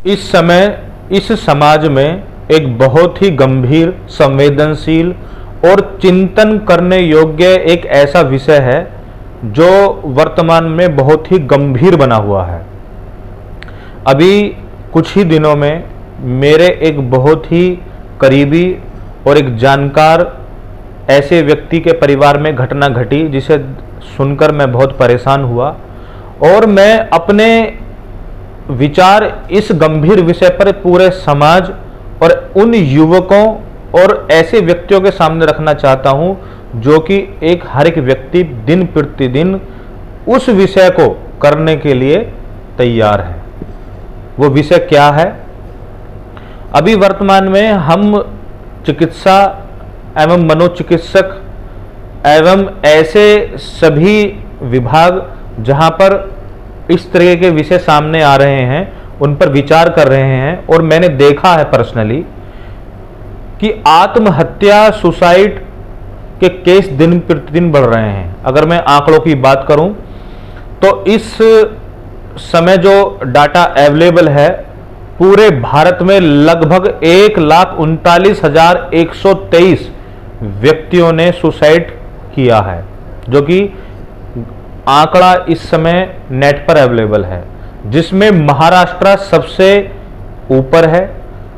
इस समय इस समाज में एक बहुत ही गंभीर, संवेदनशील और चिंतन करने योग्य एक ऐसा विषय है जो वर्तमान में बहुत ही गंभीर बना हुआ है। अभी कुछ ही दिनों में मेरे एक बहुत ही करीबी और एक जानकार ऐसे व्यक्ति के परिवार में घटना घटी जिसे सुनकर मैं बहुत परेशान हुआ और मैं अपने विचार इस गंभीर विषय पर पूरे समाज और उन युवकों और ऐसे व्यक्तियों के सामने रखना चाहता हूं जो कि हर एक व्यक्ति दिन प्रतिदिन उस विषय को करने के लिए तैयार है। वो विषय क्या है? अभी वर्तमान में हम चिकित्सा एवं मनोचिकित्सक एवं ऐसे सभी विभाग जहां पर इस तरह के विषय सामने आ रहे हैं उन पर विचार कर रहे हैं और मैंने देखा है पर्सनली कि आत्महत्या, सुसाइड के केस दिन प्रतिदिन बढ़ रहे हैं। अगर मैं आंकड़ों की बात करूं तो इस समय जो डाटा अवेलेबल है पूरे भारत में लगभग 1,39,123 व्यक्तियों ने सुसाइड किया है, जो कि आंकड़ा इस समय नेट पर अवेलेबल है, जिसमें महाराष्ट्र सबसे ऊपर है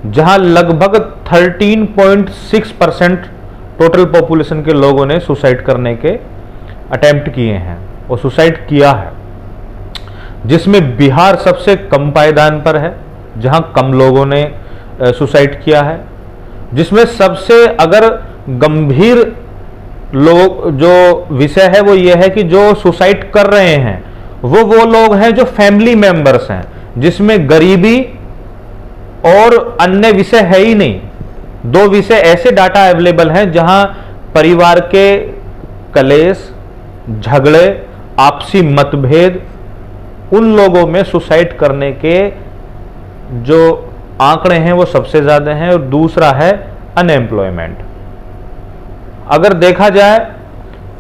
जहां लगभग 13.6% टोटल पॉपुलेशन के लोगों ने सुसाइड करने के अटेम्प्ट किए हैं और सुसाइड किया है, जिसमें बिहार सबसे कम पायदान पर है जहां कम लोगों ने सुसाइड किया है, जिसमें सबसे अगर गंभीर लोग जो विषय है वो ये है कि जो सुसाइड कर रहे हैं वो लोग हैं जो फैमिली मेंबर्स हैं, जिसमें गरीबी और अन्य विषय है ही नहीं। दो विषय ऐसे डाटा अवेलेबल हैं जहां परिवार के कलेश, झगड़े, आपसी मतभेद, उन लोगों में सुसाइड करने के जो आंकड़े हैं वो सबसे ज्यादा हैं। और दूसरा है अनएम्प्लॉयमेंट। अगर देखा जाए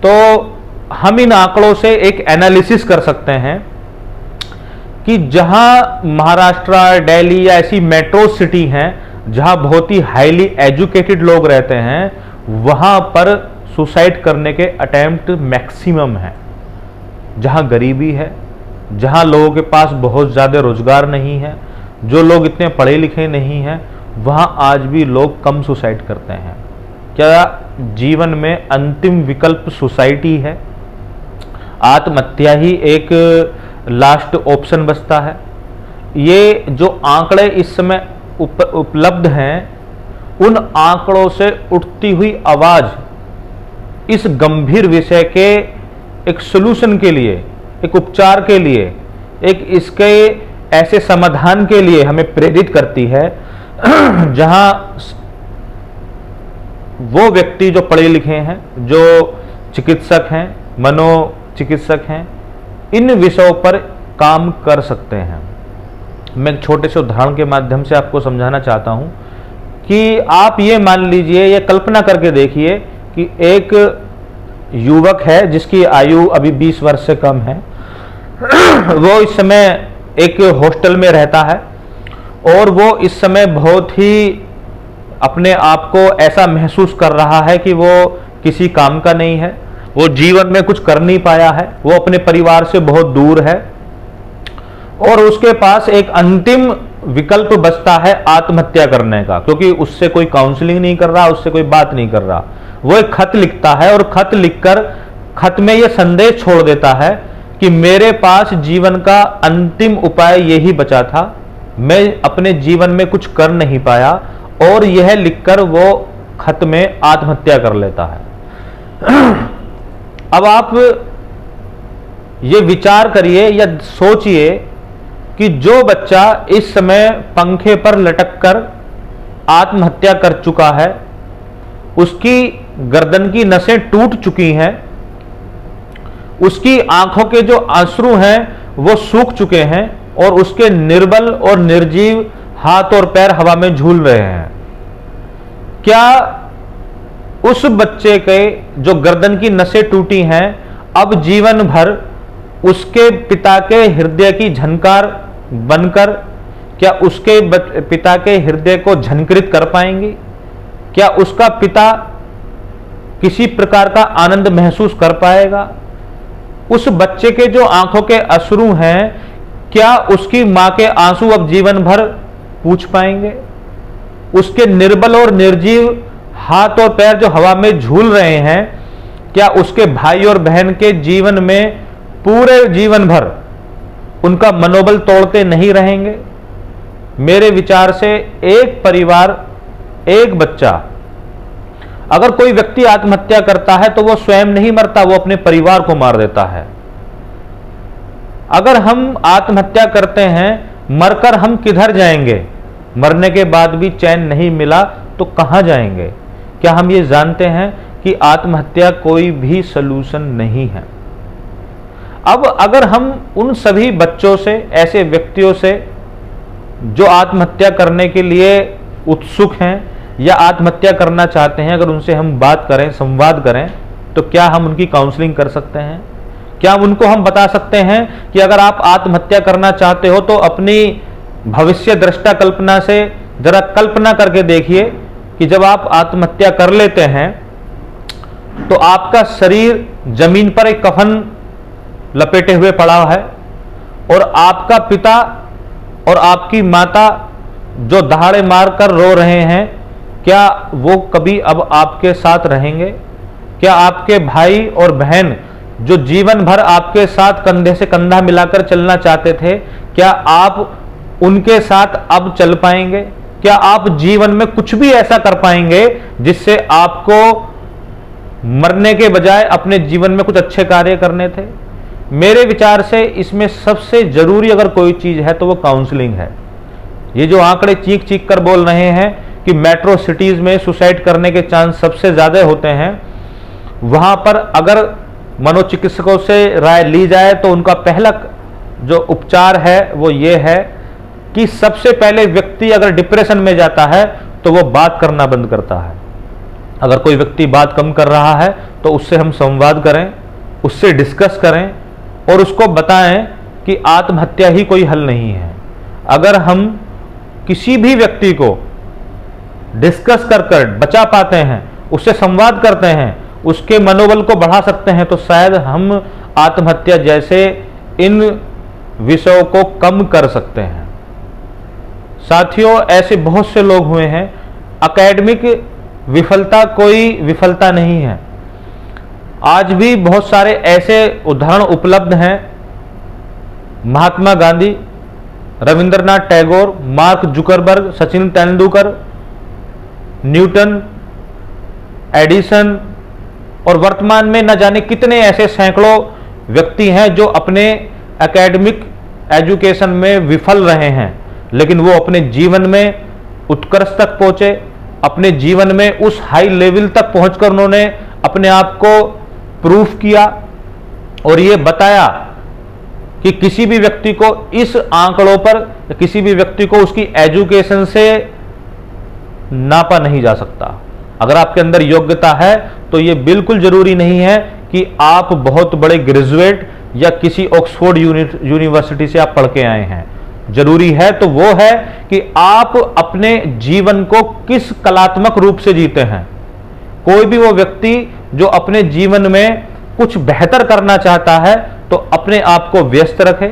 तो हम इन आंकड़ों से एक एनालिसिस कर सकते हैं कि जहां महाराष्ट्र, दिल्ली या ऐसी मेट्रो सिटी हैं जहां बहुत ही हाईली एजुकेटेड लोग रहते हैं, वहां पर सुसाइड करने के अटेम्प्ट मैक्सिमम है। जहां गरीबी है, जहां लोगों के पास बहुत ज़्यादा रोजगार नहीं है, जो लोग इतने पढ़े लिखे नहीं हैं, वहां आज भी लोग कम सुसाइड करते हैं। क्या जीवन में अंतिम विकल्प सुसाइड ही है? आत्महत्या ही एक लास्ट ऑप्शन बचता है? ये जो आंकड़े इस समय उपलब्ध हैं, उन आंकड़ों से उठती हुई आवाज इस गंभीर विषय के एक सॉल्यूशन के लिए, एक उपचार के लिए, एक इसके ऐसे समाधान के लिए हमें प्रेरित करती है जहां वो व्यक्ति जो पढ़े लिखे हैं, जो चिकित्सक हैं, मनोचिकित्सक हैं, इन विषयों पर काम कर सकते हैं। मैं एक छोटे से उदाहरण के माध्यम से आपको समझाना चाहता हूं कि आप ये मान लीजिए, ये कल्पना करके देखिए कि एक युवक है जिसकी आयु अभी 20 वर्ष से कम है। वो इस समय एक हॉस्टल में रहता है और वो इस समय बहुत ही अपने आप को ऐसा महसूस कर रहा है कि वो किसी काम का नहीं है, वो जीवन में कुछ कर नहीं पाया है, वो अपने परिवार से बहुत दूर है और उसके पास एक अंतिम विकल्प बचता है आत्महत्या करने का, क्योंकि उससे कोई काउंसलिंग नहीं कर रहा, उससे कोई बात नहीं कर रहा। वो एक खत लिखता है और खत लिखकर खत में यह संदेश छोड़ देता है कि मेरे पास जीवन का अंतिम उपाय यही बचा था, मैं अपने जीवन में कुछ कर नहीं पाया, और यह लिखकर वो खत में आत्महत्या कर लेता है। अब आप ये विचार करिए या सोचिए कि जो बच्चा इस समय पंखे पर लटककर आत्महत्या कर चुका है, उसकी गर्दन की नसें टूट चुकी हैं, उसकी आंखों के जो आंसू हैं वो सूख चुके हैं और उसके निर्बल और निर्जीव हाथ और पैर हवा में झूल रहे हैं। क्या उस बच्चे के जो गर्दन की नसें टूटी हैं, अब जीवन भर उसके पिता के हृदय की झनकार बनकर क्या उसके पिता के हृदय को झंकृत कर पाएंगी? क्या उसका पिता किसी प्रकार का आनंद महसूस कर पाएगा? उस बच्चे के जो आंखों के अश्रु हैं, क्या उसकी मां के आंसू अब जीवन भर पूछ पाएंगे? उसके निर्बल और निर्जीव हाथ और पैर जो हवा में झूल रहे हैं, क्या उसके भाई और बहन के जीवन में पूरे जीवन भर उनका मनोबल तोड़ते नहीं रहेंगे? मेरे विचार से एक परिवार, एक बच्चा, अगर कोई व्यक्ति आत्महत्या करता है तो वो स्वयं नहीं मरता, वो अपने परिवार को मार देता है। अगर हम आत्महत्या करते हैं, मरकर हम किधर जाएंगे? मरने के बाद भी चैन नहीं मिला तो कहां जाएंगे? क्या हम ये जानते हैं कि आत्महत्या कोई भी सलूशन नहीं है? अब अगर हम उन सभी बच्चों से, ऐसे व्यक्तियों से जो आत्महत्या करने के लिए उत्सुक हैं या आत्महत्या करना चाहते हैं, अगर उनसे हम बात करें, संवाद करें, तो क्या हम उनकी काउंसलिंग कर सकते हैं? क्या उनको हम बता सकते हैं कि अगर आप आत्महत्या करना चाहते हो तो अपनी भविष्य दृष्टा कल्पना से जरा कल्पना करके देखिए कि जब आप आत्महत्या कर लेते हैं तो आपका शरीर जमीन पर एक कफन लपेटे हुए पड़ा है और आपका पिता और आपकी माता जो दहाड़े मारकर रो रहे हैं, क्या वो कभी अब आपके साथ रहेंगे? क्या आपके भाई और बहन जो जीवन भर आपके साथ कंधे से कंधा मिलाकर चलना चाहते थे, क्या आप उनके साथ अब चल पाएंगे? क्या आप जीवन में कुछ भी ऐसा कर पाएंगे जिससे आपको मरने के बजाय अपने जीवन में कुछ अच्छे कार्य करने थे? मेरे विचार से इसमें सबसे जरूरी अगर कोई चीज है तो वो काउंसलिंग है। ये जो आंकड़े चीख चीख कर बोल रहे हैं कि मेट्रो सिटीज में सुसाइड करने के चांस सबसे ज्यादा होते हैं, वहां पर अगर मनोचिकित्सकों से राय ली जाए तो उनका पहला जो उपचार है वो ये है कि सबसे पहले व्यक्ति अगर डिप्रेशन में जाता है तो वो बात करना बंद करता है। अगर कोई व्यक्ति बात कम कर रहा है तो उससे हम संवाद करें, उससे डिस्कस करें और उसको बताएं कि आत्महत्या ही कोई हल नहीं है। अगर हम किसी भी व्यक्ति को डिस्कस कर कर बचा पाते हैं, उससे संवाद करते हैं, उसके मनोबल को बढ़ा सकते हैं, तो शायद हम आत्महत्या जैसे इन विषयों को कम कर सकते हैं। साथियों, ऐसे बहुत से लोग हुए हैं। एकेडमिक विफलता कोई विफलता नहीं है। आज भी बहुत सारे ऐसे उदाहरण उपलब्ध हैं। Mahatma Gandhi, Rabindranath Tagore, Mark Zuckerberg, Sachin Tendulkar, Newton, Edison और वर्तमान में न जाने कितने ऐसे सैकड़ों व्यक्ति हैं जो अपने एकेडमिक एजुकेशन में विफल रहे हैं, लेकिन वो अपने जीवन में उत्कर्ष तक पहुंचे। अपने जीवन में उस हाई लेवल तक पहुंचकर उन्होंने अपने आप को प्रूफ किया और ये बताया कि किसी भी व्यक्ति को इस आंकड़ों पर, किसी भी व्यक्ति को उसकी एजुकेशन से नापा नहीं जा सकता। अगर आपके अंदर योग्यता है तो ये बिल्कुल जरूरी नहीं है कि आप बहुत बड़े ग्रेजुएट या किसी ऑक्सफोर्ड यूनिवर्सिटी से आप पढ़ के आए हैं। जरूरी है तो वो है कि आप अपने जीवन को किस कलात्मक रूप से जीते हैं। कोई भी वो व्यक्ति जो अपने जीवन में कुछ बेहतर करना चाहता है तो अपने आप को व्यस्त रखे,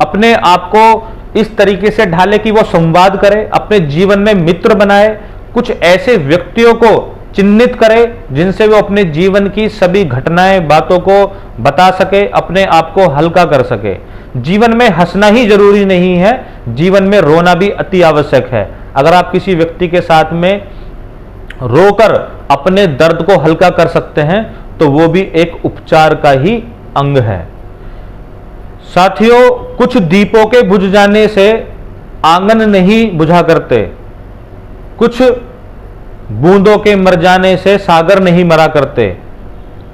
अपने आप को इस तरीके से ढाले कि वो संवाद करे, अपने जीवन में मित्र बनाए, कुछ ऐसे व्यक्तियों को चिन्हित करे जिनसे वो अपने जीवन की सभी घटनाएं, बातों को बता सके, अपने आप को हल्का कर सके। जीवन में हंसना ही जरूरी नहीं है, जीवन में रोना भी अति आवश्यक है। अगर आप किसी व्यक्ति के साथ में रोकर अपने दर्द को हल्का कर सकते हैं तो वो भी एक उपचार का ही अंग है। साथियों, कुछ दीपों के बुझ जाने से आंगन नहीं बुझा करते, कुछ बूंदों के मर जाने से सागर नहीं मरा करते,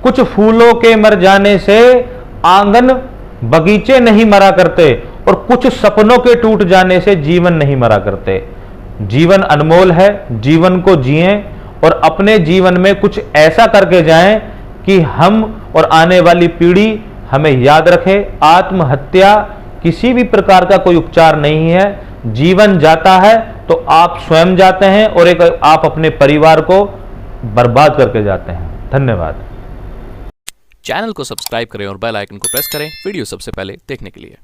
कुछ फूलों के मर जाने से आंगन बगीचे नहीं मरा करते और कुछ सपनों के टूट जाने से जीवन नहीं मरा करते। जीवन अनमोल है, जीवन को जिएं और अपने जीवन में कुछ ऐसा करके जाएं कि हम और आने वाली पीढ़ी हमें याद रखे। आत्महत्या किसी भी प्रकार का कोई उपचार नहीं है। जीवन जाता है तो आप स्वयं जाते हैं और एक आप अपने परिवार को बर्बाद करके जाते हैं। धन्यवाद। चैनल को सब्सक्राइब करें और बेल आइकन को प्रेस करें वीडियो सबसे पहले देखने के लिए।